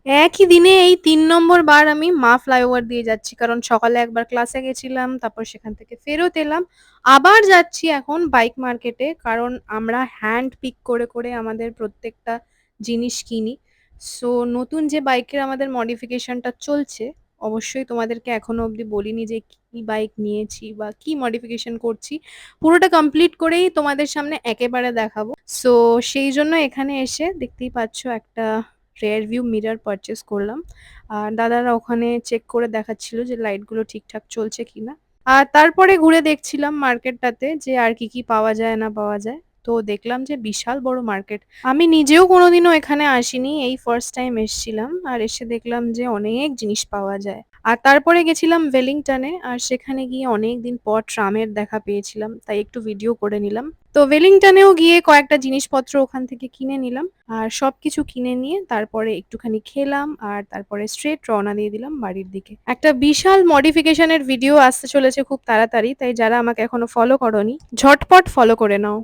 একই দিনে এই ৩ নম্বর বার আমি মা ফ্লাইওভার দিয়ে যাচ্ছি। কারণ সকালে একবার ক্লাসে গেছিলাম, তারপর সেখান থেকে ফেরত এলাম। আবার যাচ্ছি এখন বাইক মার্কেটে। কারণ আমরা হ্যান্ড পিক করে আমাদের প্রত্যেকটা জিনিস কিনি। সো নতুন যে বাইকের আমাদের মডিফিকেশন টা চলছে, অবশ্যই তোমাদেরকে এখনো অব্দি বলিনি যে কি বাইক নিয়েছি বা কি মডিফিকেশন করছি। পুরোটা কমপ্লিট করেই তোমাদের সামনে একেবারে দেখাবো। সো সেইজন্য এখানে এসে দেখতেই পাচ্ছ একটা রেয়ার ভিউ মিরর পারচেজ করলাম। আর দাদারা ওখানে চেক করে দেখাচ্ছিল যে লাইটগুলো ঠিকঠাক চলছে কিনা। আর তারপরে ঘুরে দেখছিলাম মার্কেটটাতে যে আর কি পাওয়া যায় না পাওয়া যায়। তো দেখলাম যে বিশাল বড় মার্কেট। আমি নিজেও কোনোদিনও এখানে আসিনি। এই ফার্স্ট টাইম এসছিলাম। আর এসে দেখলাম যে অনেক জিনিস পাওয়া যায়। আর তারপরে গেছিলাম ওয়েলিংটনে। আর সেখানে গিয়ে অনেকদিন পর ট্রামের দেখা পেয়েছিলাম। তাই একটু ভিডিও করে নিলাম। তো ওয়েলিংটনেও গিয়ে কয়েকটা জিনিসপত্র ওখান থেকে কিনে নিলাম। আর সবকিছু কিনে নিয়ে তারপরে একটুখানি খেলাম আর তারপরে স্ট্রেট রওনা দিয়ে দিলাম বাড়ির দিকে। একটা বিশাল মডিফিকেশনের ভিডিও আসতে চলেছে খুব তাড়াতাড়ি, তাই যারা আমাকে এখনো ফলো করোনি ঝটপট ফলো করে নাও।